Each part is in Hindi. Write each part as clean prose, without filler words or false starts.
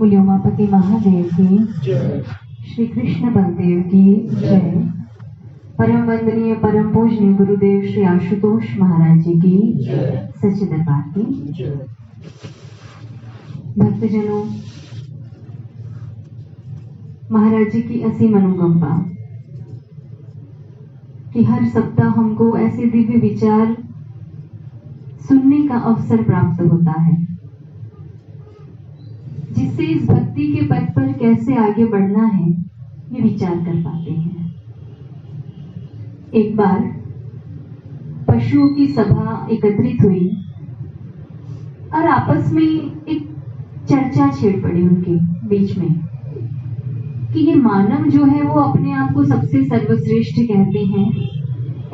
बोलिए उमापति महादेव की जय। श्री कृष्ण बलदेव की जय। परम वंदनीय परम पूजनीय गुरुदेव श्री आशुतोष महाराज जी की जय। सच्चे दरबार की जय। भक्तजनों, महाराज जी की असीम अनुकंपा कि हर सप्ताह हमको ऐसे दिव्य विचार सुनने का अवसर प्राप्त होता है, जिससे इस भक्ति के पथ पर कैसे आगे बढ़ना है ये विचार कर पाते हैं। एक बार पशुओं की सभा एकत्रित हुई और आपस में एक चर्चा छिड़ पड़ी उनके बीच में कि ये मानव जो है वो अपने आप को सबसे सर्वश्रेष्ठ कहते हैं,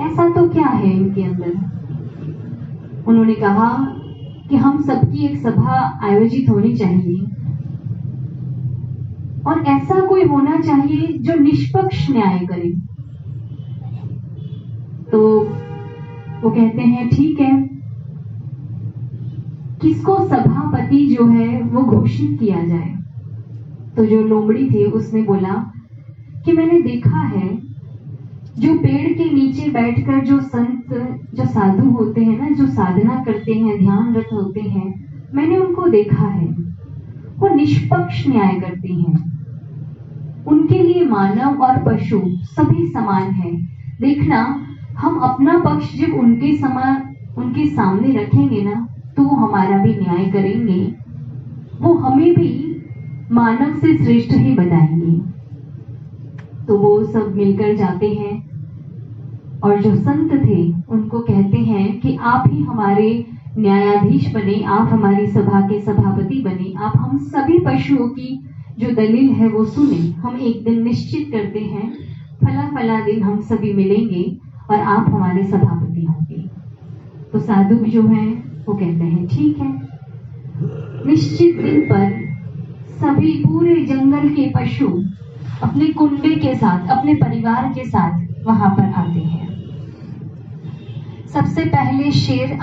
ऐसा तो क्या है इनके अंदर। उन्होंने कहा कि हम सबकी एक सभा आयोजित होनी चाहिए और ऐसा कोई होना चाहिए जो निष्पक्ष न्याय करे। तो वो कहते हैं ठीक है, किसको सभापति जो है वो घोषित किया जाए। तो जो लोमड़ी थे उसने बोला कि मैंने देखा है जो पेड़ के नीचे बैठकर जो संत जो साधु होते हैं ना, जो साधना करते हैं, ध्यानरत होते हैं, मैंने उनको देखा है, वो निष्पक्ष न्याय करते हैं। उनके लिए मानव और पशु सभी समान है। देखना, हम अपना पक्ष जब उनके सामने रखेंगे ना, तो वो हमारा भी न्याय करेंगे, वो हमें भी मानव से श्रेष्ठ ही बताएंगे। तो वो सब मिलकर जाते हैं और जो संत थे उनको कहते हैं कि आप ही हमारे न्यायाधीश बने, आप हमारी सभा के सभापति बने, आप हम सभी पशुओं की जो दलील है वो सुने। हम एक दिन निश्चित करते हैं, फला दिन हम सभी मिलेंगे और आप हमारे सभापति होंगे। तो साधु जो हैं वो कहते हैं ठीक है। निश्चित दिन पर सभी पूरे जंगल के पशु अपने कुंबे के साथ, अपने परिवार के साथ वहां पर आते हैं। सबसे पहले शेर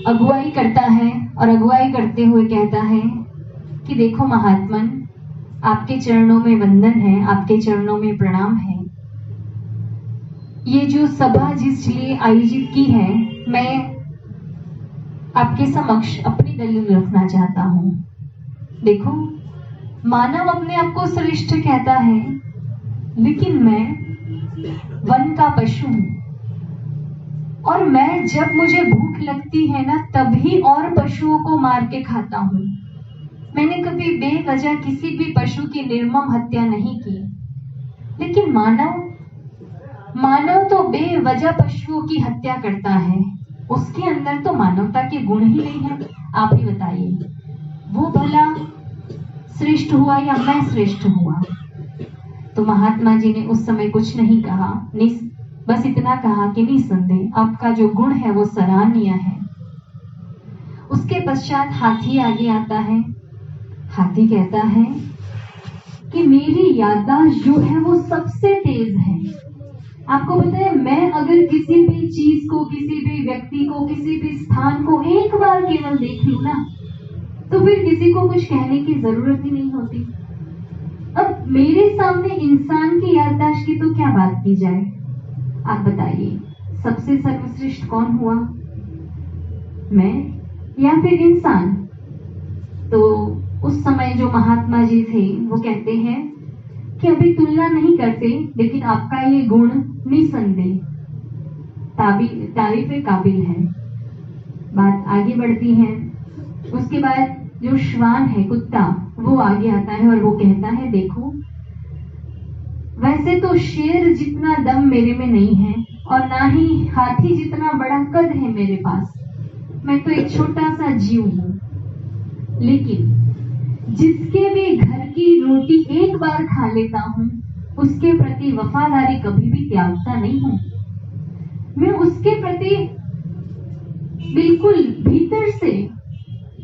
अगुवाई करता है और अगुवाई करते हुए कहता है कि देखो महात्मन, आपके चरणों में वंदन है, आपके चरणों में प्रणाम है। ये जो सभा जिस लिए आयोजित की है, मैं आपके समक्ष अपनी दलील रखना चाहता हूँ। देखो, मानव अपने आप को श्रेष्ठ कहता है, लेकिन मैं वन का पशु हूँ और मैं जब मुझे भूख लगती है ना, तभी और पशुओं को मार के खाता हूँ। मैंने कभी बेवजह किसी भी पशु की निर्मम हत्या नहीं की। लेकिन मानव तो बेवजह पशुओं की हत्या करता है। उसके अंदर तो मानवता के गुण ही नहीं है। आप ही बताइए, वो भला श्रेष्ठ हुआ या मैं श्रेष्ठ हुआ? तो महात्मा जी ने उस समय कुछ नहीं कहा, बस इतना कहा कि निसंदेह आपका जो गुण है वो सराहनीय है। उसके पश्चात हाथी आगे आता है। हाथी कहता है कि मेरी याददाश्त जो है वो सबसे तेज है। आपको पता है, मैं अगर किसी भी चीज को, किसी भी व्यक्ति को, किसी भी स्थान को एक बार केवल देख लूं ना, तो फिर किसी को कुछ कहने की जरूरत ही नहीं होती। अब मेरे सामने इंसान की याददाश्त की तो क्या बात की जाए। आप बताइए, सबसे सर्वश्रेष्ठ कौन हुआ, मैं या फिर इंसान? तो उस समय जो महात्मा जी थे वो कहते हैं कि अभी तुलना नहीं करते, लेकिन आपका ये गुण निसंदेह तारीफ काबिल है। बात आगे बढ़ती है। उसके बाद जो श्वान है, कुत्ता, वो आगे आता है और वो कहता है देखो, वैसे तो शेर जितना दम मेरे में नहीं है और ना ही हाथी जितना बड़ा कद है मेरे पास। मैं तो एक छोटा सा जीव हूं, लेकिन जिसके भी घर की रोटी एक बार खा लेता हूं, उसके प्रति वफादारी कभी भी त्यागता नहीं हूं। मैं उसके प्रति बिल्कुल भीतर से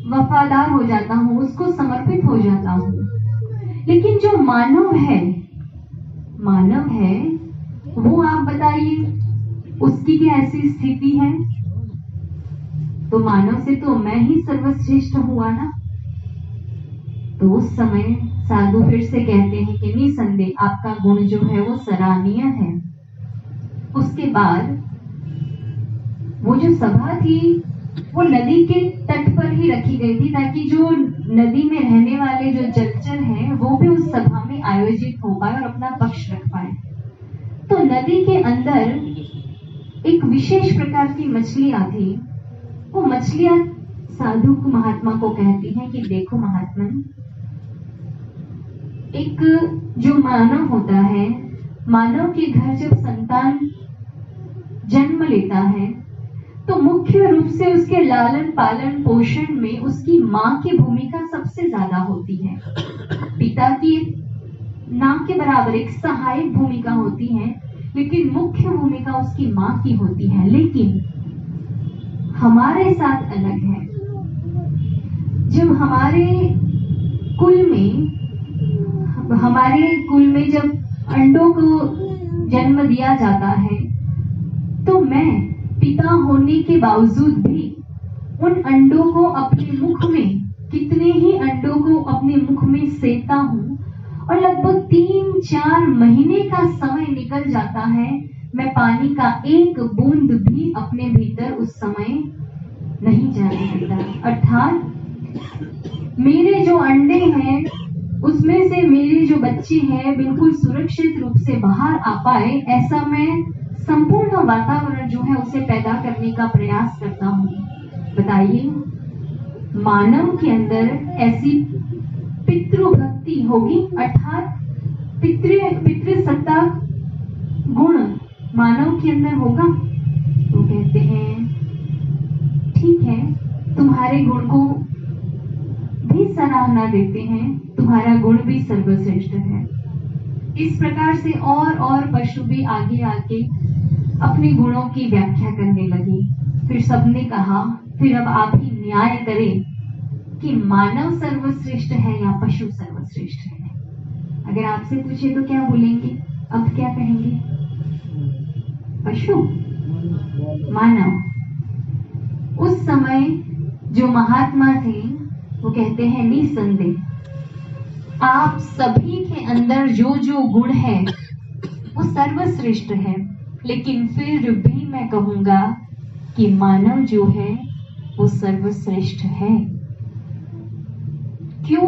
वफादार हो जाता हूं, उसको समर्पित हो जाता हूं। लेकिन जो मानव है वो आप बताइए, उसकी क्या ऐसी स्थिति है? तो मानव से तो मैं ही सर्वश्रेष्ठ हुआ ना। तो उस समय साधु फिर से कहते हैं कि निसंदेह आपका गुण जो है वो सराहनीय है। उसके बाद वो जो सभा थी वो नदी के तट पर ही रखी गई थी, ताकि जो नदी में रहने वाले जो जलचर हैं वो भी उस सभा में आयोजित हो पाए और अपना पक्ष रख पाए। तो नदी के अंदर एक विशेष प्रकार की मछलियां थी। वो मछलियां साधु को महात्मा को कहती हैं कि देखो महात्मा, एक जो मानव होता है, मानव के घर जब संतान जन्म लेता है तो मुख्य रूप से उसके लालन पालन पोषण में उसकी माँ की भूमिका सबसे ज्यादा होती है। पिता की ना के बराबर एक सहायक भूमिका होती है, लेकिन मुख्य भूमिका उसकी माँ की होती है। लेकिन हमारे साथ अलग है। जब हमारे कुल में जब अंडों को जन्म दिया जाता है, तो मैं पिता होने के बावजूद भी उन अंडों को अपने मुख में, कितने ही अंडों को अपने मुख में सेता हूँ, और लगभग 3-4 महीने का समय निकल जाता है, मैं पानी का एक बूंद भी अपने भीतर उस समय नहीं जाने देता। अर्थात मेरे जो अंडे हैं उसमें से मेरे जो बच्चे हैं बिल्कुल सुरक्षित रूप से बाहर आ पाए, ऐसा मैं संपूर्ण वातावरण जो है उसे पैदा करने का प्रयास करता हूँ। बताइए, मानव के अंदर ऐसी पितृभक्ति होगी, अर्थात पितृसत्ता गुण मानव के अंदर होगा? तो कहते हैं ठीक है, तुम्हारे गुण को भी सराहना देते हैं, तुम्हारा गुण भी सर्वश्रेष्ठ है। इस प्रकार से और पशु भी आगे आके अपने गुणों की व्याख्या करने लगे। फिर सबने कहा, फिर अब आप ही न्याय करें कि मानव सर्वश्रेष्ठ है या पशु सर्वश्रेष्ठ है। अगर आपसे पूछे तो क्या बोलेंगे? अब क्या कहेंगे? पशु, मानव। उस समय जो महात्मा थे वो कहते हैं निसंदेह आप सभी के अंदर जो जो गुण है वो सर्वश्रेष्ठ है, लेकिन फिर भी मैं कहूंगा कि मानव जो है वो सर्वश्रेष्ठ है। क्यों?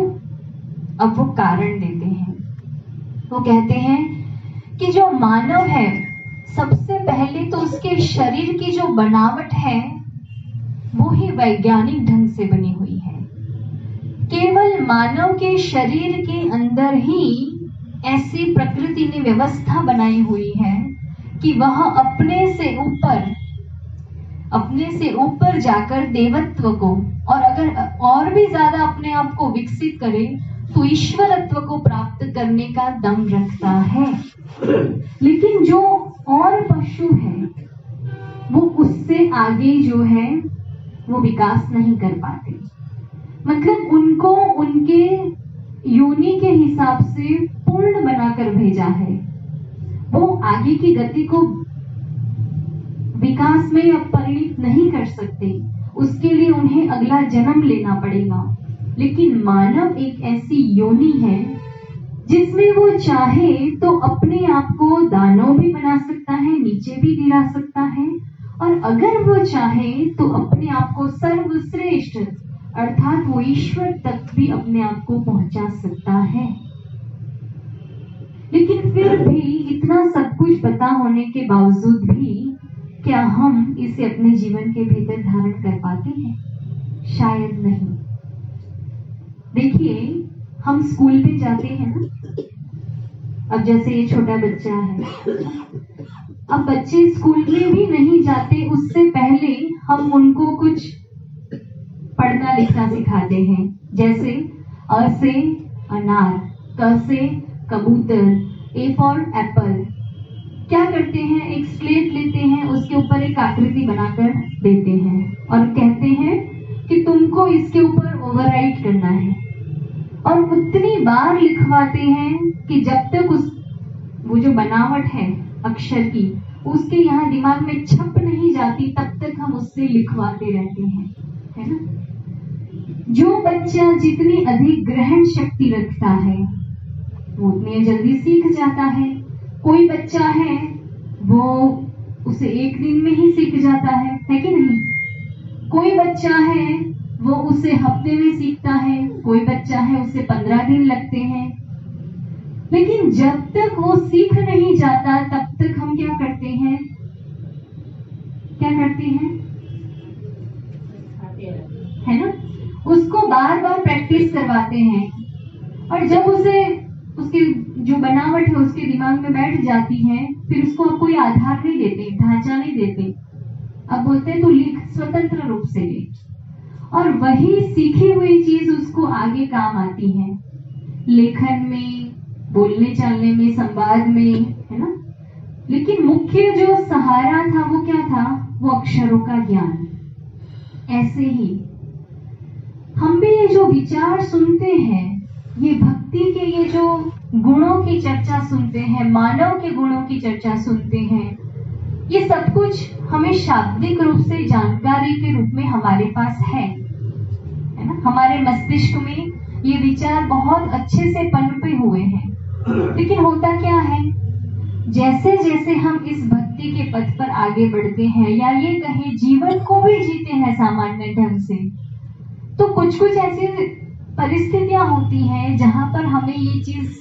अब वो कारण देते हैं। वो कहते हैं कि जो मानव है, सबसे पहले तो उसके शरीर की जो बनावट है वो ही वैज्ञानिक ढंग से बनी हुई है। केवल मानव के शरीर के अंदर ही ऐसी प्रकृति ने व्यवस्था बनाई हुई है कि वह अपने से ऊपर जाकर देवत्व को, और अगर और भी ज्यादा अपने आप को विकसित करे तो ईश्वरत्व को प्राप्त करने का दम रखता है। लेकिन जो और पशु है वो उससे आगे जो है वो विकास नहीं कर पाते। मतलब उनको उनके योनि के हिसाब से पूर्ण बनाकर भेजा है। वो आगे की गति को विकास में अब परिणित नहीं कर सकते, उसके लिए उन्हें अगला जन्म लेना पड़ेगा। लेकिन मानव एक ऐसी योनि है जिसमें वो चाहे तो अपने आप को दानव भी बना सकता है, नीचे भी गिरा सकता है, और अगर वो चाहे तो अपने आप को सर्वश्रेष्ठ अर्थात वो ईश्वर तक भी अपने आप को पहुंचा सकता है। लेकिन फिर भी इतना सब कुछ पता होने के बावजूद भी क्या हम इसे अपने जीवन के भीतर धारण कर पाते हैं? शायद नहीं। देखिए, हम स्कूल में जाते हैं ना, अब जैसे ये छोटा बच्चा है, अब बच्चे स्कूल में भी नहीं जाते, उससे पहले हम उनको कुछ पढ़ना लिखना सिखाते हैं। जैसे अ से अनार, क से कबूतर, ए फॉर एप्पल। क्या करते हैं? एक स्लेट लेते हैं, उसके ऊपर एक आकृति बनाकर देते हैं और कहते हैं कि तुमको इसके ऊपर ओवरराइट करना है, और उतनी बार लिखवाते हैं कि जब तक वो जो बनावट है अक्षर की उसके यहाँ दिमाग में छप नहीं जाती, तब तक हम उससे लिखवाते रहते हैं, है ना? जो बच्चा जितनी अधिक ग्रहण शक्ति रखता है वो उतनी जल्दी सीख जाता है। कोई बच्चा है वो उसे एक दिन में ही सीख जाता है कि नहीं? कोई बच्चा है वो उसे हफ्ते में सीखता है, कोई बच्चा है उसे 15 दिन लगते हैं। लेकिन जब तक वो सीख नहीं जाता तब तक हम क्या करते हैं? है ना? उसको बार बार प्रैक्टिस करवाते हैं और जब उसे उसकी जो बनावट है उसके दिमाग में बैठ जाती है, फिर उसको अब कोई आधार नहीं देते, ढांचा नहीं देते। अब बोलते हैं तू लिख, स्वतंत्र रूप से लिख। और वही सीखी हुई चीज उसको आगे काम आती है, लेखन में, बोलने चालने में, संवाद में, है ना? लेकिन मुख्य जो सहारा था वो क्या था? वो अक्षरों का ज्ञान। ऐसे ही हम भी ये जो विचार सुनते हैं, ये भक्ति के ये जो गुणों की चर्चा सुनते हैं, मानव के गुणों की चर्चा सुनते हैं, ये सब कुछ हमें शाब्दिक रूप से जानकारी के रूप में हमारे पास है ना? हमारे मस्तिष्क में ये विचार बहुत अच्छे से पनपे हुए हैं। लेकिन होता क्या है, जैसे जैसे हम इस भक्ति के पथ पर आगे बढ़ते हैं, या ये कहें जीवन को भी जीते हैं सामान्य ढंग से, तो कुछ कुछ ऐसी परिस्थितियां होती हैं जहां पर हमें ये चीज,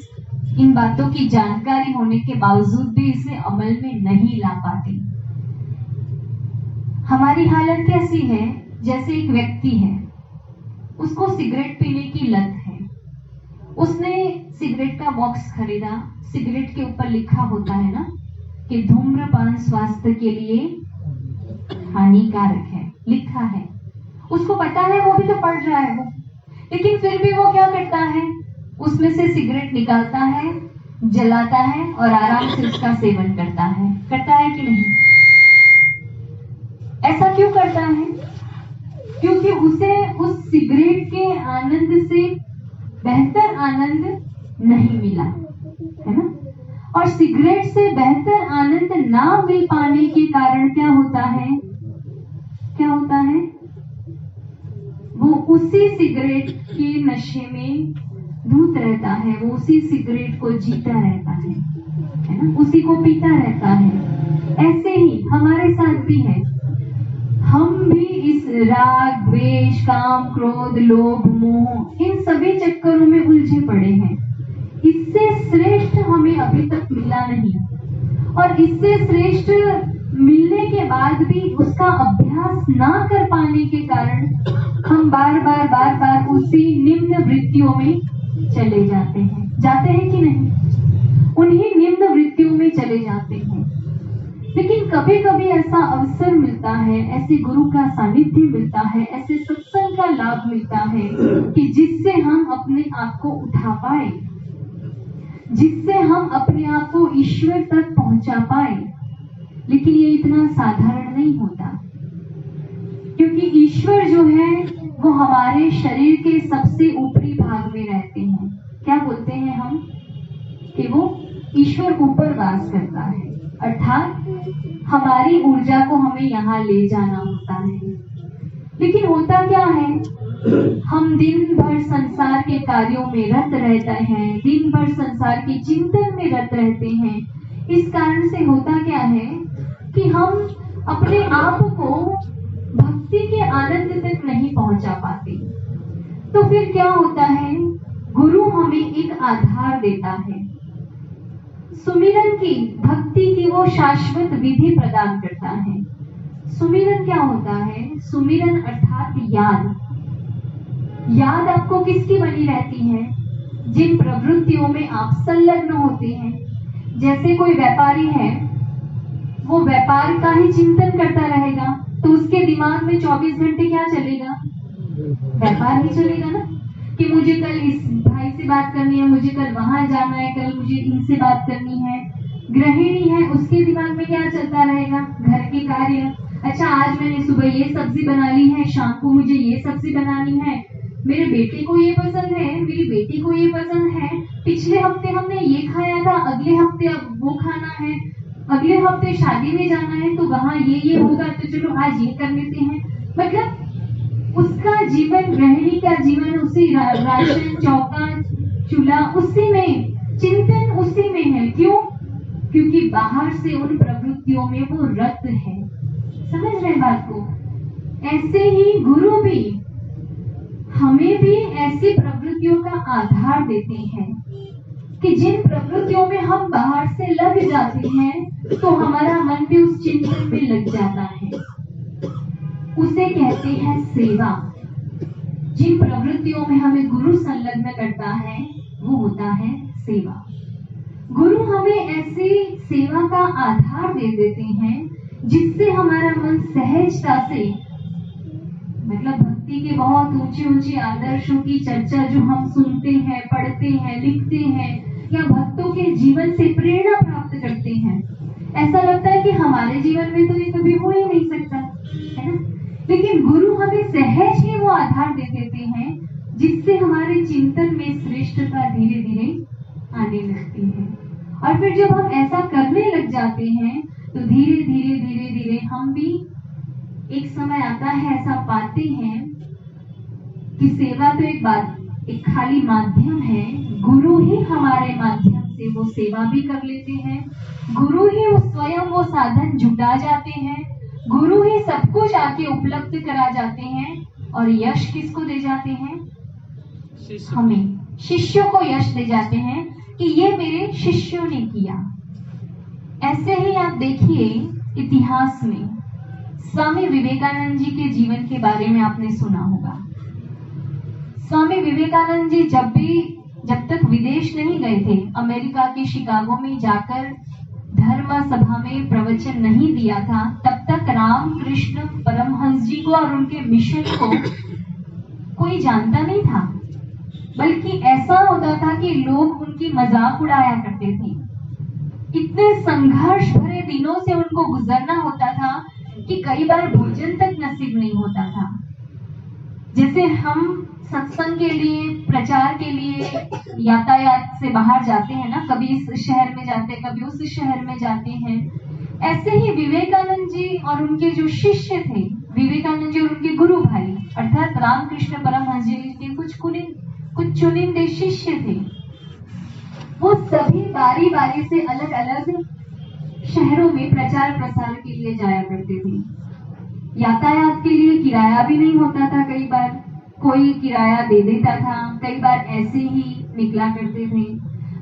इन बातों की जानकारी होने के बावजूद भी इसे अमल में नहीं ला पाते। हमारी हालत कैसी है? जैसे एक व्यक्ति है, उसको सिगरेट पीने की लत है, उसने सिगरेट का बॉक्स खरीदा, सिगरेट के ऊपर लिखा होता है ना कि धूम्रपान स्वास्थ्य के लिए हानिकारक है, लिखा है। उसको पता है, वो भी तो पढ़ रहा है वो, लेकिन फिर भी वो क्या करता है? उसमें से सिगरेट निकालता है, जलाता है और आराम से उसका सेवन करता है कि नहीं? ऐसा क्यों करता है? क्योंकि उसे उस सिगरेट के आनंद से बेहतर आनंद नहीं मिला, है ना? और सिगरेट से बेहतर आनंद ना मिल पाने के कारण क्या होता है? वो उसी सिगरेट के नशे में धुत रहता है, वो उसी सिगरेट को जीता रहता है ना? उसी को पीता रहता है। ऐसे ही हमारे साथ भी है, हम भी इस राग, द्वेष, काम, क्रोध, लोभ, मोह, इन सभी चक्करों में उलझे पड़े हैं। इससे श्रेष्ठ हमें अभी तक मिला नहीं, और इससे श्रेष्ठ मिलने के बाद भी उसका अभ्यास ना कर पाने के कारण हम बार बार उसी निम्न वृत्तियों में चले जाते हैं कि नहीं? उन्हीं निम्न वृत्तियों में चले जाते हैं। लेकिन कभी कभी ऐसा अवसर मिलता है, ऐसे गुरु का सानिध्य मिलता है, ऐसे सत्संग का लाभ मिलता है कि जिससे हम अपने आप को उठा पाए, जिससे हम अपने आप को ईश्वर तक पहुंचा पाए। लेकिन ये इतना साधारण नहीं होता, क्योंकि ईश्वर जो है वो हमारे शरीर के सबसे ऊपरी भाग में रहते हैं। क्या बोलते हैं हम? कि वो ईश्वर ऊपर वास करता है, अर्थात हमारी ऊर्जा को हमें यहाँ ले जाना होता है। लेकिन होता क्या है, हम दिन भर संसार के कार्यों में रत रहते हैं, दिन भर संसार के चिंतन में रत रहते हैं। इस कारण से होता क्या है कि हम अपने आप को भक्ति के आनंद तक नहीं पहुंचा पाते। तो फिर क्या होता है, गुरु हमें एक आधार देता है, सुमिरन की, भक्ति की वो शाश्वत विधि प्रदान करता है। सुमिरन क्या होता है? सुमिरन अर्थात याद। याद आपको किसकी बनी रहती है? जिन प्रवृत्तियों में आप संलग्न होते हैं। जैसे कोई व्यापारी है, वो व्यापार का ही चिंतन करता रहेगा, तो उसके दिमाग में 24 घंटे क्या चलेगा? व्यापार ही चलेगा ना, कि मुझे कल इस भाई से बात करनी है, मुझे कल वहां जाना है, कल मुझे इनसे बात करनी है। गृहिणी है, उसके दिमाग में क्या चलता रहेगा? घर के कार्य। अच्छा, आज मैंने सुबह ये सब्जी बना ली है, शाम को मुझे ये सब्जी बनानी है, मेरे बेटे को ये पसंद है, मेरी बेटी को ये पसंद है, पिछले हफ्ते हमने ये खाया था, अगले हफ्ते अब वो खाना है, अगले हफ्ते शादी में जाना है तो वहां ये होगा, तो चलो आज ये कर लेते हैं। मतलब उसका जीवन, गृहिणी का जीवन उसी राशन, चौका, चूल्हा उसी में, चिंतन उसी में है। क्यों? क्योंकि बाहर से उन प्रवृत्तियों में वो रत है। समझ रहे बात को? ऐसे ही गुरु भी हमें भी ऐसी प्रवृत्तियों का आधार देते हैं कि जिन प्रवृत्तियों में हम बाहर से लग जाते हैं तो हमारा मन भी उस चिंतन में लग जाता है। उसे कहते हैं सेवा। जिन प्रवृत्तियों में हमें गुरु संलग्न करता है वो होता है सेवा। गुरु हमें ऐसी सेवा का आधार दे देते हैं जिससे हमारा मन सहजता से, मतलब भक्ति के बहुत ऊंचे ऊंचे आदर्शों की चर्चा जो हम सुनते हैं, पढ़ते हैं, लिखते हैं या भक्तों के जीवन से प्रेरणा प्राप्त करते हैं, ऐसा लगता है कि हमारे जीवन में तो ये कभी हो ही नहीं सकता, है ना? लेकिन गुरु हमें सहज ही वो आधार दे देते हैं जिससे हमारे चिंतन में श्रेष्ठता धीरे धीरे आने लगती है। और फिर जब हम ऐसा करने लग जाते हैं तो धीरे धीरे धीरे धीरे हम भी, एक समय आता है ऐसा पाते हैं कि सेवा तो एक खाली माध्यम है, गुरु ही हमारे माध्यम से वो सेवा भी कर लेते हैं, गुरु ही स्वयं वो साधन जुटा जाते हैं, गुरु ही सब कुछ आके उपलब्ध करा जाते हैं। और यश किसको दे जाते हैं? हमें, शिष्यों को यश दे जाते हैं कि ये मेरे शिष्यों ने किया। ऐसे ही आप देखिए इतिहास में स्वामी विवेकानंद जी के जीवन के बारे में आपने सुना होगा। स्वामी विवेकानंद जी जब तक विदेश नहीं गए थे, अमेरिका के शिकागो में जाकर धर्म सभा में प्रवचन नहीं दिया था, तब तक रामकृष्ण परमहंस जी को और उनके मिशन को कोई जानता नहीं था। बल्कि ऐसा होता था कि लोग उनकी मजाक उड़ाया करते थे। इतने संघर्ष भरे दिनों से उनको गुजरना होता था कि कई बार भोजन तक नसीब नहीं होता था। जैसे हम सत्संग के लिए, प्रचार के लिए यातायात से बाहर जाते हैं ना, कभी इस शहर में जाते हैं, कभी उस शहर में जाते हैं, ऐसे ही विवेकानंद जी और उनके जो शिष्य थे, विवेकानंद जी और उनके गुरु भाई अर्थात रामकृष्ण परमहंस जी के कुछ चुनिंदे शिष्य थे, वो सभी बारी बारी से अलग अलग शहरों में प्रचार प्रसार के लिए जाया करते थे। यातायात के लिए किराया भी नहीं होता था, कई बार कोई किराया दे देता था, कई बार ऐसे ही निकला करते थे।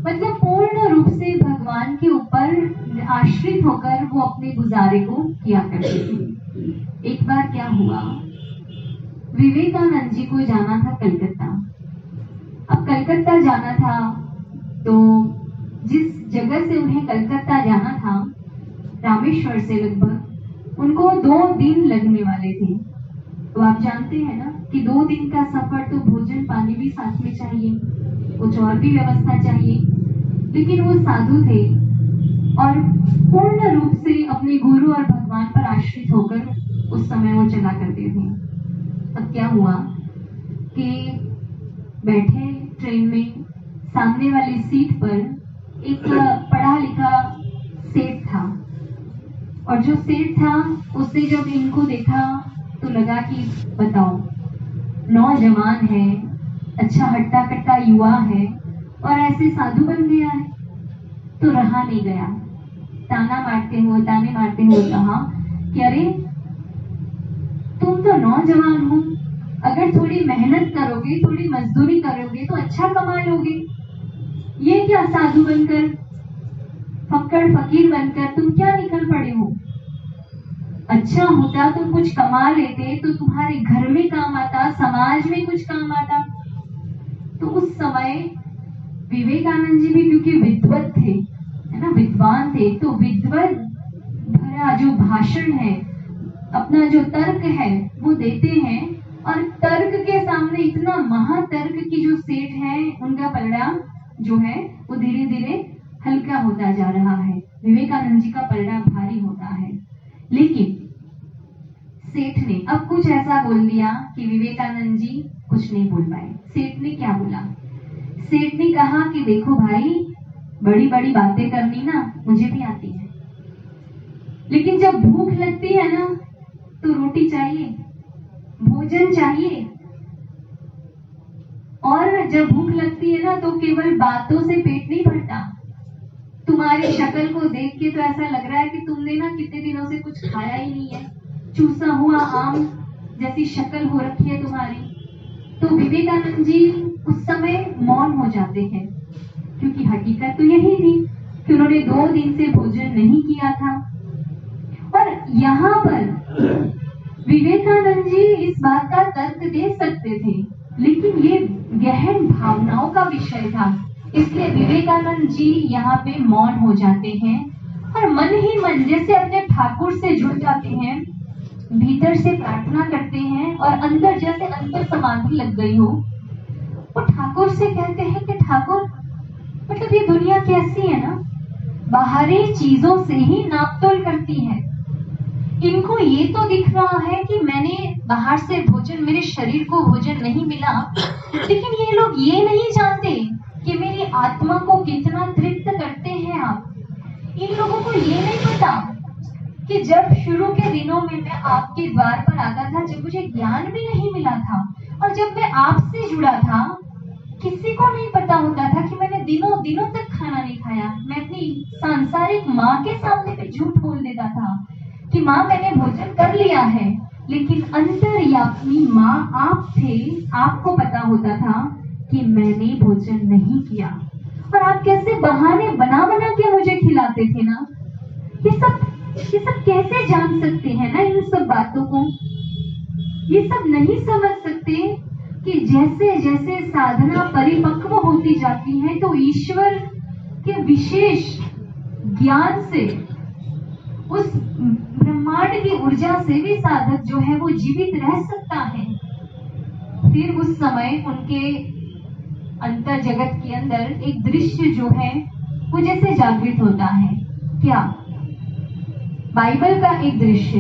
मतलब पूर्ण रूप से भगवान के ऊपर आश्रित होकर वो अपने गुजारे को किया करते थे। एक बार क्या हुआ, विवेकानंद जी को जाना था कलकत्ता। अब कलकत्ता जाना था तो जिस जगह से उन्हें कलकत्ता जाना था, रामेश्वर से लगभग उनको 2 दिन लगने वाले थे। तो आप जानते हैं ना कि 2 दिन का सफर तो भोजन पानी भी साथ में चाहिए, कुछ और भी व्यवस्था चाहिए। लेकिन वो साधु थे और पूर्ण रूप से अपने गुरु और भगवान पर आश्रित होकर उस समय वो चला करते थे। अब क्या हुआ कि बैठे ट्रेन में, सामने वाली सीट पर एक पढ़ा लिखा सेठ था, और जो सेठ था उसने जब इनको देखा तो लगा कि बताओ, नौजवान है, अच्छा हट्टा कट्टा युवा है और ऐसे साधु बन गया है। तो रहा नहीं गया, ताने मारते हुए कहा कि अरे तुम तो नौजवान हो, अगर थोड़ी मेहनत करोगे, थोड़ी मजदूरी करोगे तो अच्छा कमा लोगे। ये क्या साधु बनकर, फक्कड़ फकीर बनकर तुम क्या निकल पड़े हो? अच्छा होता तुम कुछ कमा लेते तो तुम्हारे घर में काम आता, समाज में कुछ काम आता। तो उस समय विवेकानंद जी भी क्योंकि विद्वत थे, है ना, विद्वान थे, तो विद्वत भरा जो भाषण है, अपना जो तर्क है वो देते हैं। और तर्क के सामने इतना महातर्क की जो सेठ है, उनका पलड़ा जो है वो धीरे धीरे हल्का होता जा रहा है, विवेकानंद जी का पलड़ा भारी होता है। लेकिन सेठ ने अब कुछ ऐसा बोल दिया कि विवेकानंद जी कुछ नहीं बोल पाए। सेठ ने क्या बोला? सेठ ने कहा कि देखो भाई, बड़ी बड़ी बातें करनी ना मुझे भी आती है, लेकिन जब भूख लगती है ना तो रोटी चाहिए, भोजन चाहिए। और जब भूख लगती है ना तो केवल बातों से पेट नहीं भरता। तुम्हारी शक्ल को देख के तो ऐसा लग रहा है कि तुमने ना कितने दिनों से कुछ खाया ही नहीं है, चूसा हुआ आम जैसी शक्ल हो रखी है तुम्हारी। तो विवेकानंद जी उस समय मौन हो जाते हैं, क्योंकि हकीकत तो यही थी कि उन्होंने 2 दिन से भोजन नहीं किया था। और यहाँ पर विवेकानंद जी इस बात का तर्क दे सकते थे, लेकिन ये गहन भावनाओं का विषय था, इसलिए विवेकानंद जी यहाँ पे मौन हो जाते हैं और मन ही मन जैसे अपने ठाकुर से जुड़ जाते हैं, भीतर से प्रार्थना करते हैं और अंदर जैसे अंतर समाधि लग गई हो। वो ठाकुर से कहते हैं कि ठाकुर, मतलब ये दुनिया कैसी है ना, बाहरी चीजों से ही नापतोल करती है। इनको ये तो दिख रहा है कि मैंने बाहर से भोजन, मेरे शरीर को भोजन नहीं मिला, लेकिन ये लोग ये नहीं जानते कि मेरी आत्मा को कितना तृप्त करते हैं आप। इन लोगों को ये नहीं पता कि जब शुरू के दिनों में मैं आपके द्वार पर आता था, जब मुझे ज्ञान भी नहीं मिला था और जब मैं आपसे जुड़ा था, किसी को नहीं पता होता था कि मैंने दिनों दिनों तक खाना नहीं खाया। मैं अपनी सांसारिक माँ के सामने पे झूठ बोल देता था कि माँ मैंने भोजन कर लिया है, लेकिन अंतर्यामी माँ आप थे, आपको पता होता था कि मैंने भोजन नहीं किया। और आप कैसे बहाने बना बना के मुझे खिलाते थे ना। ये सब कैसे जान सकते हैं ना इन सब बातों को। ये सब नहीं समझ सकते कि जैसे जैसे साधना परिपक्व होती जाती है तो ईश्वर के विशेष ज्ञान से, उस ब्रह्मांड की ऊर्जा से भी साधक जो है वो जीवित रह सकता है। फिर उस समय उनके अंतर जगत के अंदर एक दृश्य जो है वो जैसे जागृत होता है। क्या? बाइबल का एक दृश्य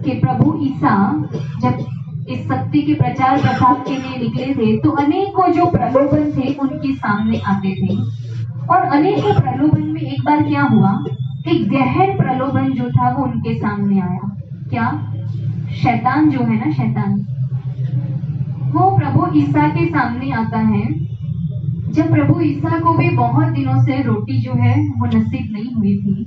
कि प्रभु ईसा जब इस सत्य के प्रचार प्रसार के लिए निकले थे तो अनेकों जो प्रलोभन थे उनके सामने आते थे, और अनेकों प्रलोभन में एक बार क्या हुआ, एक गहन प्रलोभन जो था वो उनके सामने आया। क्या? शैतान जो है ना, शैतान वो प्रभु ईसा के सामने आता है। जब प्रभु ईसा को भी बहुत दिनों से रोटी जो है वो नसीब नहीं हुई थी,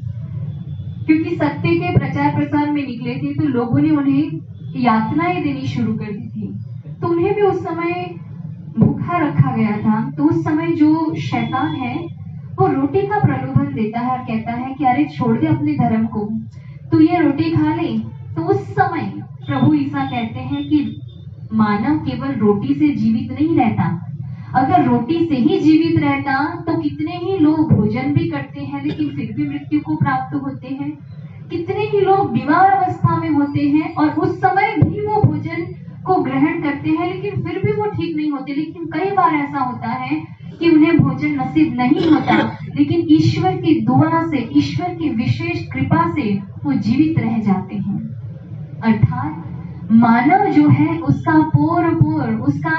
क्योंकि सत्य के प्रचार प्रसार में निकले थे तो लोगों ने उन्हें यातनाएं देनी शुरू कर दी थी, तो उन्हें भी उस समय भूखा रखा गया था। तो उस समय जो शैतान है वो रोटी का प्रलोभन देता है और कहता है कि अरे छोड़ दे अपने धर्म को, तू ये रोटी खा ले। तो उस समय प्रभु ईसा कहते हैं कि मानव केवल रोटी से जीवित नहीं रहता, अगर रोटी से ही जीवित रहता तो कितने ही लोग भोजन भी करते हैं लेकिन फिर भी मृत्यु को प्राप्त होते हैं, कितने ही लोग बीमार अवस्था में होते हैं और उस समय भी वो भोजन को ग्रहण करते हैं लेकिन फिर भी वो ठीक नहीं होते। लेकिन कई बार ऐसा होता है कि उन्हें भोजन नसीब नहीं होता, लेकिन ईश्वर की दुआ से, ईश्वर की विशेष कृपा से वो जीवित रह जाते हैं। अर्थात मानव जो है उसका पोर पोर, उसका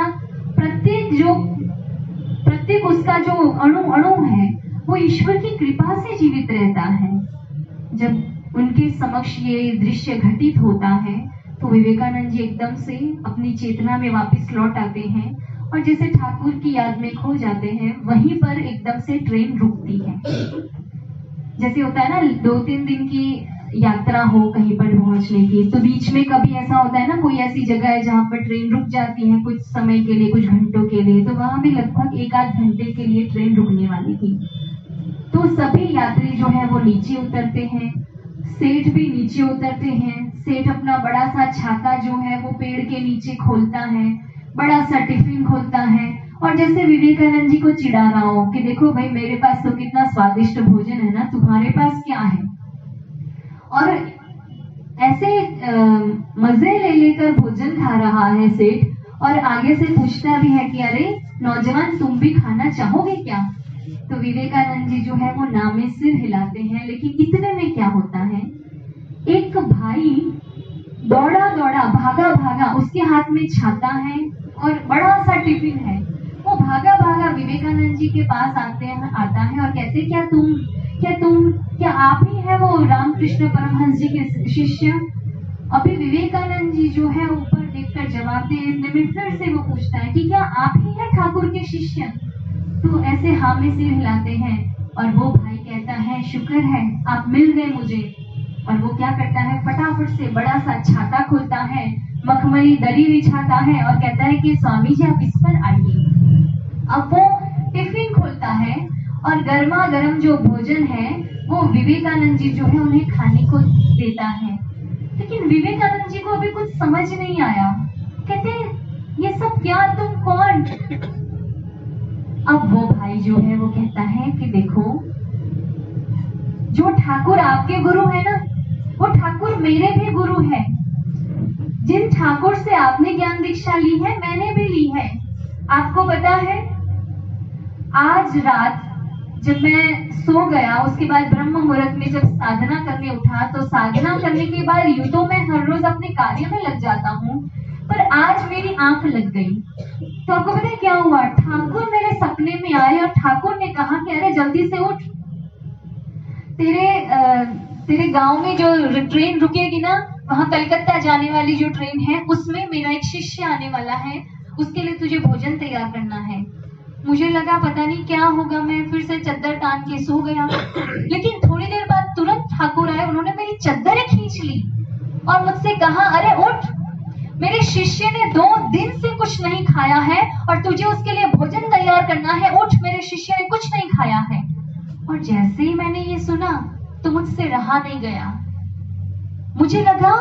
प्रत्येक उसका जो अणु है वो ईश्वर की कृपा से जीवित रहता है। जब उनके समक्ष ये दृश्य घटित होता है तो विवेकानंद जी एकदम से अपनी चेतना में वापस लौट आते हैं और जैसे ठाकुर की याद में खो जाते हैं। वहीं पर एकदम से ट्रेन रुकती है। जैसे होता है ना 2-3 दिन की यात्रा हो कहीं पर पहुंचने की, तो बीच में कभी ऐसा होता है ना, कोई ऐसी जगह है जहाँ पर ट्रेन रुक जाती है कुछ समय के लिए, कुछ घंटों के लिए, तो वहां भी लगभग 1-8 घंटे के लिए ट्रेन रुकने वाली थी। तो सभी यात्री जो है वो नीचे उतरते हैं, सेठ भी नीचे उतरते हैं। सेठ अपना बड़ा सा छाता जो है वो पेड़ के नीचे खोलता है, बड़ा सा टिफिन खोलता है और जैसे विवेकानंद जी को चिढ़ा रहा हो कि देखो भाई मेरे पास तो कितना स्वादिष्ट भोजन है ना, तुम्हारे पास क्या है। और ऐसे मजे ले लेकर भोजन खा रहा है सेठ और आगे से पूछता भी है कि अरे नौजवान तुम भी खाना चाहोगे क्या। तो विवेकानंद जी जो है वो नामे सिर हिलाते हैं। लेकिन इतने में क्या होता है, एक भाई दौड़ा दौड़ा भागा भागा, उसके हाथ में छाता है और बड़ा सा टिफिन है, वो भागा भागा विवेकानंद जी के पास आता है और कहते क्या आप ही है वो रामकृष्ण परमहंस जी के शिष्य। अभी विवेकानंद जी जो है ऊपर देखकर जवाब देने में फिर से वो पूछता है कि क्या आप ही हैं ठाकुर के शिष्य? तो ऐसे हाँ में सिर हिलाते हैं और वो भाई कहता है शुक्र है आप मिल गए मुझे। और वो क्या करता है, फटाफट से बड़ा सा छाता खोलता है, मखमली दरी बिछाता है और कहता है कि स्वामी जी आप इस पर आइए। अब वो टिफिन खोलता है और गर्मा गर्म जो भोजन है वो विवेकानंद जी जो है उन्हें खाने को देता है। लेकिन विवेकानंद जी को अभी कुछ समझ नहीं आया, कहते ये सब क्या, तुम कौन? अब वो भाई जो है वो कहता है कि देखो, जो ठाकुर आपके गुरु है ना, वो ठाकुर मेरे भी गुरु है। जिन ठाकुर से आपने ज्ञान दीक्षा ली है मैंने भी ली है। आपको पता है, आज रात जब मैं सो गया, उसके बाद ब्रह्म मुहूर्त में जब साधना करने उठा, तो साधना करने के बाद यूं तो मैं हर रोज अपने कार्य में लग जाता हूँ, पर आज मेरी आंख लग गई। तो आपको पता है क्या हुआ? ठाकुर मेरे सपने में आए और ठाकुर ने कहा कि अरे जल्दी से उठ, तेरे गांव में जो ट्रेन रुकेगी ना, वहां कलकत्ता जाने वाली जो ट्रेन है उसमें मेरा एक शिष्य आने वाला है, उसके लिए तुझे भोजन तैयार करना है। मुझे लगा पता नहीं क्या होगा, मैं फिर से चद्दर तान के सो गया। लेकिन थोड़ी देर बाद तुरंत ठाकुर आए, उन्होंने मेरी चद्दरें खींच ली और मुझसे कहा अरे उठ, मेरे शिष्य ने 2 दिन से कुछ नहीं खाया है और तुझे उसके लिए भोजन तैयार करना है, उठ, मेरे शिष्य ने कुछ नहीं खाया है। और जैसे ही मैंने ये सुना तो मुझसे रहा नहीं गया। मुझे लगा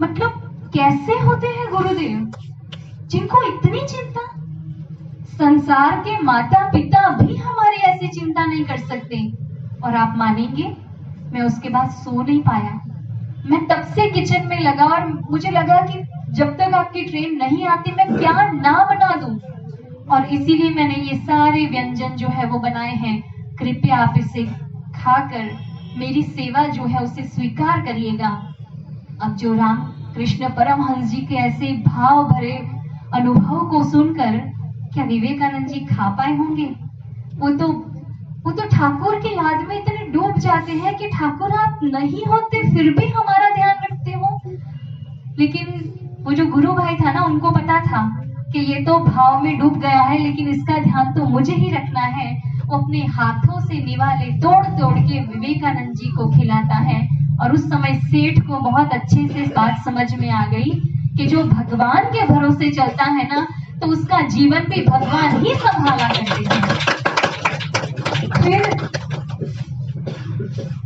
मतलब कैसे होते हैं गुरुदेव जिनको इतनी चिंता? संसार के माता पिता भी हमारी ऐसी चिंता नहीं कर सकते। और आप मानेंगे, मैं उसके बाद सो नहीं पाया। मैं तब से किचन में लगा और मुझे लगा कि जब तक आपकी ट्रेन नहीं आती मैं क्या ना बना दूं। और इसीलिए मैंने ये सारे व्यंजन जो है वो बनाए हैं। कृपया आप इसे खाकर मेरी सेवा जो है उसे स्वीकार करिएगा। अब जो राम कृष्ण परमहंस जी के ऐसे भाव भरे अनुभव को सुनकर क्या विवेकानंद जी खा पाए होंगे? वो तो ठाकुर की याद में इतने डूब जाते हैं कि ठाकुर आप नहीं होते फिर भी हमारा ध्यान रखते हो। लेकिन वो जो गुरु भाई था ना, उनको पता था कि ये तो भाव में डूब गया है, लेकिन इसका ध्यान तो मुझे ही रखना है। वो अपने हाथों से निवाले तोड़ तोड़ के विवेकानंद जी को खिलाता है। और उस समय सेठ को बहुत अच्छे से बात समझ में आ गई कि जो भगवान के भरोसे चलता है ना, तो उसका जीवन भी भगवान ही संभाला करते हैं। फिर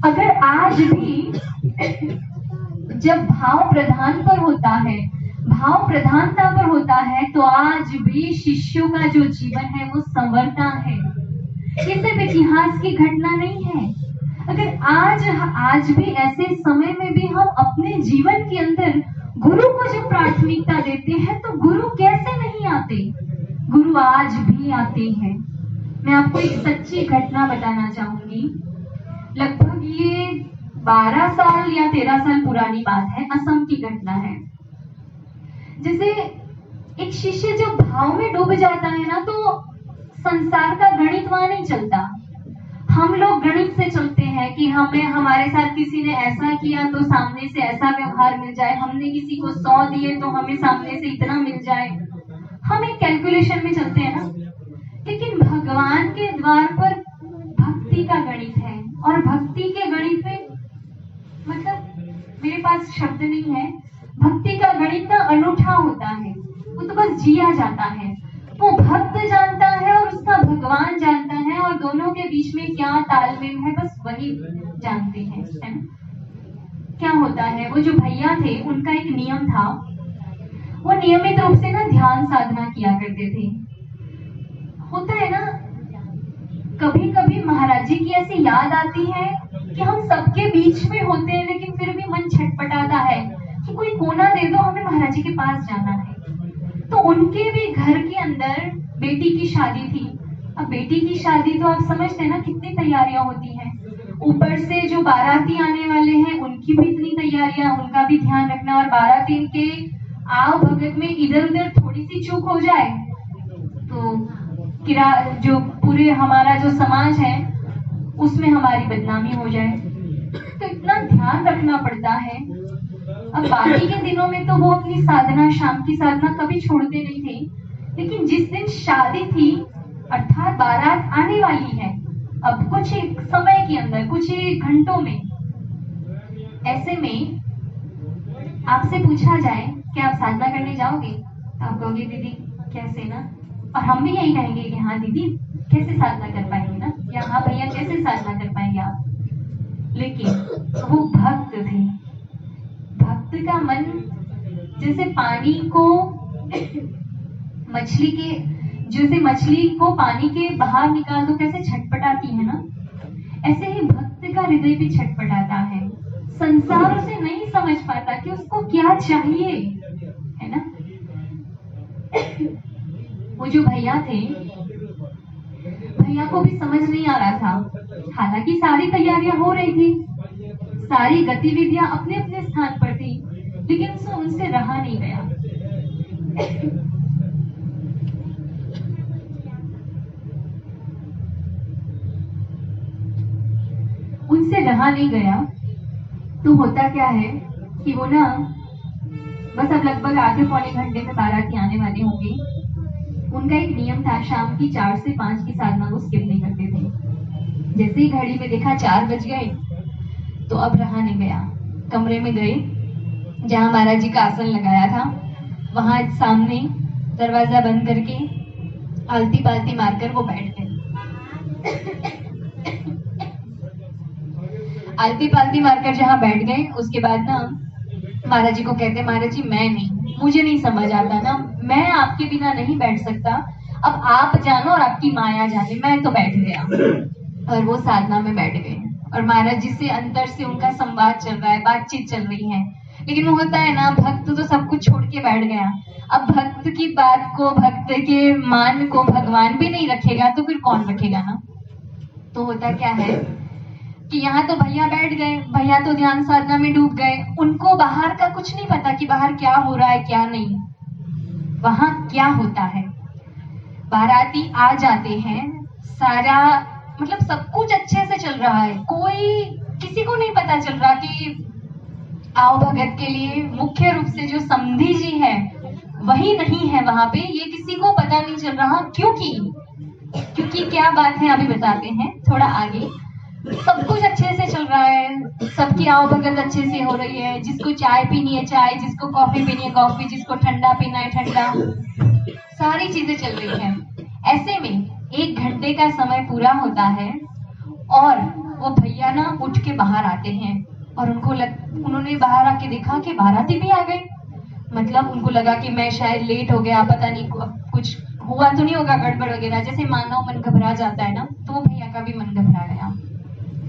अगर आज भी जब भाव प्रधान पर होता है, भाव प्रधानता पर होता है, तो आज भी शिष्यों का जो जीवन है वो संवरता है। ये सिर्फ इतिहास की घटना नहीं है। अगर आज भी ऐसे समय में भी हम अपने जीवन के अंदर गुरु को जब प्राथमिकता देते हैं, तो गुरु कैसे नहीं आते? गुरु आज भी आते हैं। मैं आपको एक सच्ची घटना बताना चाहूंगी। लगभग ये 12 साल या 13 साल पुरानी बात है। असम की घटना है। जैसे एक शिष्य जब भाव में डूब जाता है ना, तो संसार का गणित वहां नहीं चलता। हम लोग गणित से चलते हैं कि हमें हमारे साथ किसी ने ऐसा किया तो सामने से ऐसा व्यवहार मिल जाए, हमने किसी को 100 दिए तो हमें सामने से इतना मिल जाए। हम एक कैलकुलेशन में चलते हैं ना। लेकिन भगवान के द्वार पर भक्ति का गणित है। और भक्ति के गणित में मतलब मेरे पास शब्द नहीं है। भक्ति का गणित ना अनूठा होता है, वो तो बस जिया जाता है। वो भक्त जानता है और उसका भगवान जानता है, और दोनों के बीच में क्या तालमेल है बस वही जानते हैं, है ना? क्या होता है, वो जो भैया थे उनका एक नियम था। वो नियमित रूप से ना ध्यान साधना किया करते थे। होता है ना, कभी कभी महाराज जी की ऐसी याद आती है कि हम सबके बीच में होते हैं, लेकिन फिर भी मन छटपटाता है कि कोई कोना दे दो, हमें महाराज जी के पास जाना है। तो उनके भी घर के अंदर बेटी की शादी थी। अब बेटी की शादी तो आप समझते हैं ना कितनी तैयारियां होती हैं। ऊपर से जो बाराती आने वाले हैं उनकी भी इतनी तैयारियां, उनका भी ध्यान रखना। और बाराती के आव भगत में इधर उधर थोड़ी सी चूक हो जाए तो जो पूरे हमारा जो समाज है उसमें हमारी बदनामी हो जाए। तो इतना ध्यान रखना पड़ता है। अब बाकी के दिनों में तो वो अपनी साधना, शाम की साधना कभी छोड़ते नहीं थे, लेकिन जिस दिन शादी थी अर्थात बारात आने वाली है, अब कुछ एक समय के अंदर, कुछ एक घंटों में, ऐसे में आपसे पूछा जाए कि आप साधना करने जाओगे, तो आप कहोगे दीदी कैसे ना, और हम भी यही कहेंगे कि हाँ दीदी कैसे साधना कर पाएंगे ना, या हाँ भैया कैसे साधना कर पाएंगे आप। लेकिन वो भक्त थे। भक्त का मन जैसे पानी को मछली के, जैसे मछली को पानी के बाहर निकाल दो कैसे छटपटाती है ना, ऐसे ही भक्त का हृदय भी छटपटाता है। संसार उसे नहीं समझ पाता कि उसको क्या चाहिए, है ना। वो जो भैया थे, भैया को भी समझ नहीं आ रहा था। हालांकि सारी तैयारियां हो रही थी, सारी गतिविधियां अपने अपने स्थान पर थी, लेकिन उनसे रहा नहीं गया। उनसे रहा नहीं गया तो होता क्या है कि वो ना बस अब लगभग आधे पौने घंटे में बाराती आने वाले होंगे। उनका एक नियम था, शाम की 4 से 5 की साधना वो स्किप नहीं करते थे। जैसे ही घड़ी में देखा 4 बज गए तो अब रहा नहीं गया, कमरे में गए जहां महाराज जी का आसन लगाया था, वहां सामने दरवाजा बंद करके आलती पालती मारकर वो बैठ गए। आलती पालती मारकर जहां बैठ गए, उसके बाद ना महाराज जी को कहते, महाराज जी मैं नहीं, मुझे नहीं समझ आता ना, मैं आपके बिना नहीं बैठ सकता, अब आप जानो और आपकी माया जाने, मैं तो बैठ गया। और वो साधना में बैठ गए और महाराज जी से अंतर से उनका संवाद चल रहा है, बातचीत चल रही है। लेकिन वो होता है ना, भक्त तो सब कुछ छोड़ के बैठ गया। अब भक्त की बात को, भक्त के मान को भगवान भी नहीं रखेगा तो फिर कौन रखेगा ना। तो होता क्या है कि यहाँ तो भैया बैठ गए, भैया तो ध्यान साधना में डूब गए, उनको बाहर का कुछ नहीं पता कि बाहर क्या हो रहा है क्या नहीं, वहां क्या होता है। बाराती आ जाते हैं, सारा मतलब सब कुछ अच्छे से चल रहा है, कोई किसी को नहीं पता चल रहा कि आओ भगत के लिए मुख्य रूप से जो समधी जी है वही नहीं है वहां पे, ये किसी को पता नहीं चल रहा। क्योंकि क्या बात है अभी बताते हैं थोड़ा आगे। सब कुछ अच्छे से चल रहा है, सबकी आओ भगत अच्छे से हो रही है, जिसको चाय पीनी है चाय, जिसको कॉफी पीनी है कॉफी, जिसको ठंडा पीना है ठंडा, सारी चीजें चल रही है। ऐसे में 1 घंटे का समय पूरा होता है और वो भैया ना उठ के बाहर आते हैं और उन्होंने बाहर आके देखा कि बाराती भी आ गई। मतलब उनको लगा कि मैं शायद लेट हो गया, पता नहीं कुछ हुआ तो नहीं होगा गड़बड़ वगैरह, जैसे मानव मन घबरा जाता है ना, तो वो भैया का भी मन घबरा गया।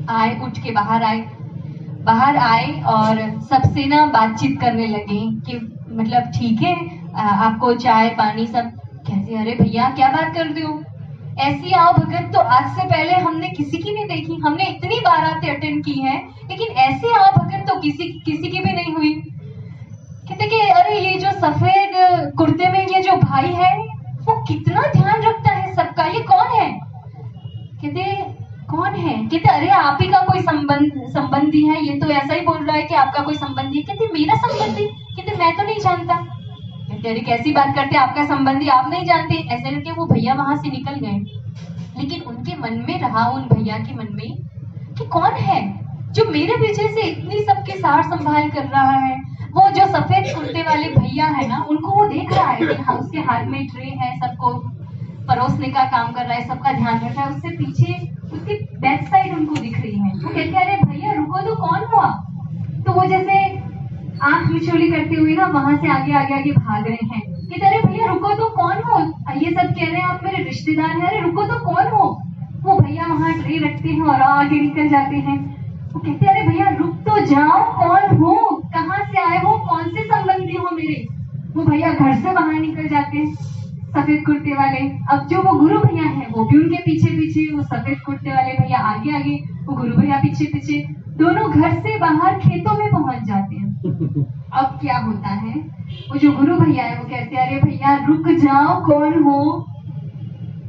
आए, उठ के बाहर आए और सबसे ना बातचीत करने लगे कि मतलब ठीक है आपको चाय पानी सब। कैसे, अरे भैया क्या बात करते हो, ऐसी आओ भगत तो आज से पहले हमने किसी की नहीं देखी, हमने इतनी बारातें अटेंड की है लेकिन ऐसे आओ भगत तो किसी की भी नहीं हुई। कहते कि अरे ये जो सफेद कुर्ते में ये जो भाई है वो कितना ध्यान रखता है सबका, ये कौन है। कहते कौन है, कहते अरे आप ही का कोई संबंधी है, ये तो ऐसा ही बोल रहा है कि आपका कोई संबंधी है। कहते मेरा संबंधी, कहते मैं तो नहीं जानता। कहते अरे कैसी बात करते, आपका संबंधी आप नहीं जानते। ऐसे करके वो भैया वहां से निकल गए, लेकिन उनके मन में रहा, उन भैया के मन में कि कौन है जो मेरे पीछे से इतनी सबके सार संभाल कर रहा है। वो जो सफेद कुर्ते वाले भैया है ना, उनको वो देख रहा है कि हाँ उसके हाथ में ट्रे है, सबको परोसने का काम कर रहा है, सबका ध्यान रख रहा है। उससे पीछे उसकी बैक साइड उनको दिख रही है। वो कहते अरे भैया रुको तो, कौन हुआ। तो वो जैसे आंख मिचोली करते हुए ना वहां से आगे भाग रहे हैं। कहते अरे भैया रुको तो, कौन हो, ये सब कह रहे हैं आप मेरे रिश्तेदार हैं, अरे रुको तो कौन हो। वो भैया वहां ट्रे रखते हैं और आगे निकल जाते हैं। वो कहते अरे भैया रुक तो जाओ, कौन हो, कहाँ से आए हो, कौन से संबंधी हो मेरे। वो भैया घर से बाहर निकल जाते हैं, सफेद कुर्ते वाले। अब जो वो गुरु भैया हैं वो भी उनके पीछे, वो सफेद कुर्ते वाले भैया आगे, वो गुरु भैया पीछे, दोनों घर से बाहर खेतों में पहुंच जाते हैं। अब क्या होता है, वो जो गुरु भैया है वो कहते अरे भैया रुक जाओ, कौन हो,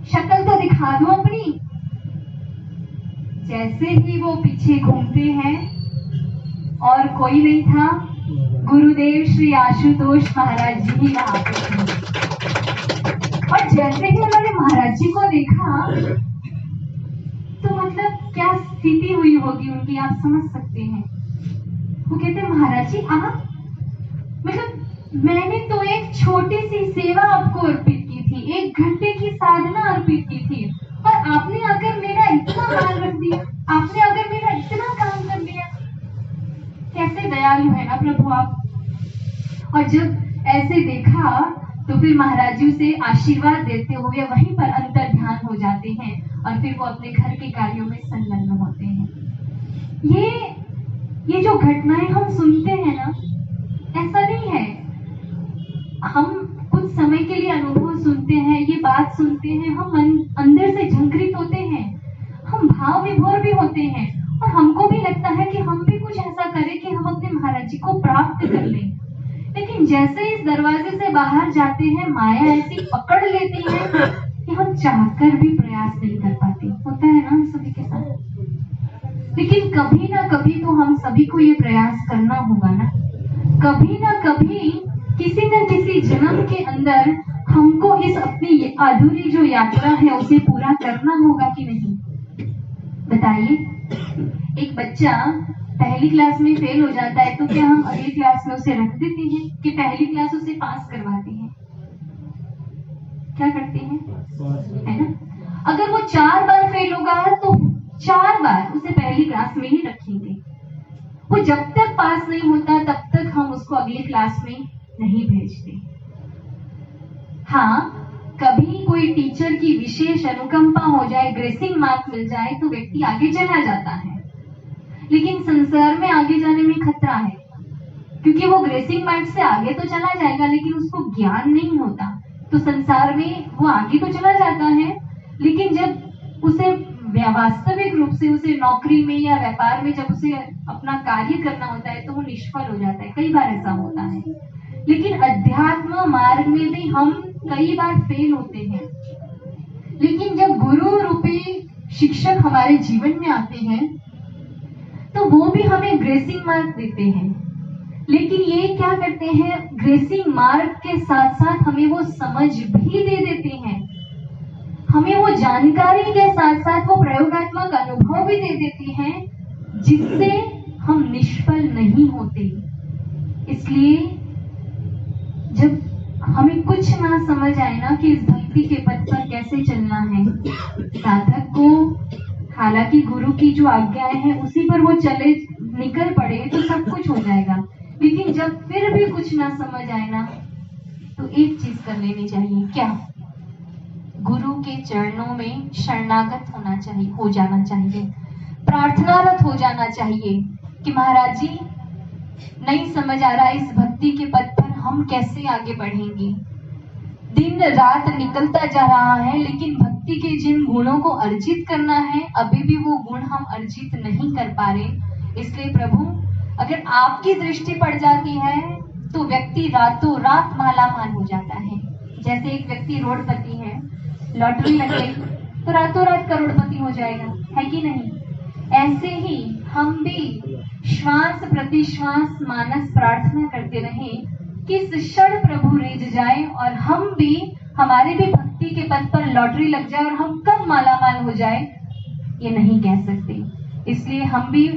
शक्ल तो दिखा दो अपनी। जैसे ही वो पीछे घूमते हैं और कोई नहीं था, गुरुदेव श्री आशुतोष महाराज जी ही वहां पे थे। और जैसे ही उन्होंने महाराज जी को देखा तो मतलब क्या स्थिति हुई होगी उनकी, आप समझ सकते हैं। वो कहते महाराज जी आप, मतलब मैंने तो एक छोटी सी सेवा आपको अर्पित की थी, 1 घंटे की साधना अर्पित की थी, और आपने अगर मेरा इतना माल रख दिया, आपने अगर मेरा इतना काम कर दिया। कैसे दयालु है ना प्रभु आप। और जब ऐसे देखा तो फिर महाराज जी से आशीर्वाद देते हुए वहीं पर अंतर ध्यान हो जाते हैं और फिर वो अपने घर के कार्यों में संलग्न होते हैं। ये जो घटनाएं हम सुनते हैं ना, ऐसा नहीं है हम कुछ समय के लिए अनुभव सुनते हैं, ये बात सुनते हैं, हम अंदर से झंकृत होते हैं, हम भाव विभोर भी होते हैं और हमको भी लगता है कि हम भी कुछ ऐसा करें कि हम अपने महाराज जी को प्राप्त कर लें। लेकिन जैसे इस दरवाजे से बाहर जाते हैं, माया ऐसी पकड़ लेती है कि हम चाहकर भी प्रयास नहीं कर पाते। होता है ना हम सभी के साथ। लेकिन कभी ना कभी तो हम सभी को ये प्रयास करना होगा ना। कभी ना कभी किसी न किसी जन्म के अंदर हमको इस अपनी अधूरी जो यात्रा है उसे पूरा करना होगा कि नहीं। बताइए, एक बच्चा पहली क्लास में फेल हो जाता है तो क्या हम अगली क्लास में उसे रख देते हैं कि पहली क्लास उसे पास करवाते हैं? क्या करते हैं, है ना। अगर वो 4 बार फेल होगा तो 4 बार उसे पहली क्लास में ही रखेंगे। वो जब तक पास नहीं होता तब तक हम उसको अगली क्लास में नहीं भेजते। हाँ, कभी कोई टीचर की विशेष अनुकंपा हो जाए, ग्रेसिंग मार्क मिल जाए तो व्यक्ति आगे चला जाता है। लेकिन संसार में आगे जाने में खतरा है, क्योंकि वो ग्रेसिंग मार्क से आगे तो चला जाएगा लेकिन उसको ज्ञान नहीं होता। तो संसार में वो आगे तो चला जाता है, लेकिन जब उसे वास्तविक रूप से उसे नौकरी में या व्यापार में जब उसे अपना कार्य करना होता है तो वो निष्फल हो जाता है। कई बार ऐसा होता है। लेकिन अध्यात्म मार्ग में भी हम कई बार फेल होते हैं। लेकिन जब गुरु रूपी शिक्षक हमारे जीवन में आते हैं तो वो भी हमें ग्रेसिंग मार्क देते हैं। लेकिन ये क्या करते हैं, ग्रेसिंग मार्क के साथ साथ हमें वो समझ भी दे देते हैं, हमें वो जानकारी के साथ साथ वो प्रयोगात्मक अनुभव भी दे देते हैं, जिससे हम निष्फल नहीं होते। इसलिए जब हमें कुछ ना समझ आए ना कि इस भक्ति के पथ पर कैसे चलना है, साधक को हालांकि गुरु की जो आज्ञाएं हैं उसी पर वो चले निकल पड़े तो सब कुछ हो जाएगा। लेकिन जब फिर भी कुछ ना समझ आए ना तो एक चीज कर लेनी चाहिए। क्या? गुरु के चरणों में शरणागत हो जाना चाहिए, प्रार्थनारत हो जाना चाहिए कि महाराज जी नहीं समझ आ रहा इस भक्ति के पथ पर हम कैसे आगे बढ़ेंगे। दिन रात निकलता जा रहा है लेकिन भक्ति के जिन गुणों को अर्जित करना है अभी भी वो गुण हम अर्जित नहीं कर पा रहे। इसलिए प्रभु अगर आपकी दृष्टि पड़ जाती है तो व्यक्ति रातों रात मालामाल हो जाता है। जैसे एक व्यक्ति रोडपति है, लॉटरी लग गई तो रातों रात करोड़पति हो जाएगा, है कि नहीं। ऐसे ही हम भी श्वास प्रतिश्वास मानस प्रार्थना करते रहें कि इस क्षण प्रभु रिझ जाए और हम भी, हमारे भी भक्ति के पथ पर लॉटरी लग जाए और हम कब मालामाल हो जाए ये नहीं कह सकते। इसलिए हम भी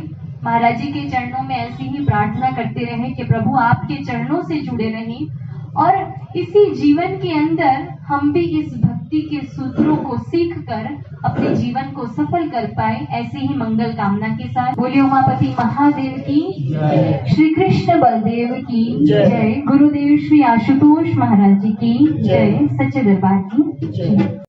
महाराज जी के चरणों में ऐसी ही प्रार्थना करते रहें कि प्रभु आपके चरणों से जुड़े रहें और इसी जीवन के अंदर हम भी इस भक्ति के सूत्रों को सीख कर अपने जीवन को सफल कर पाए। ऐसे ही मंगल कामना के साथ बोलिए उमापति महादेव की जय, श्री कृष्ण बलदेव की जय, गुरुदेव श्री आशुतोष महाराज जी की जय, सच्चे दरबार की जय।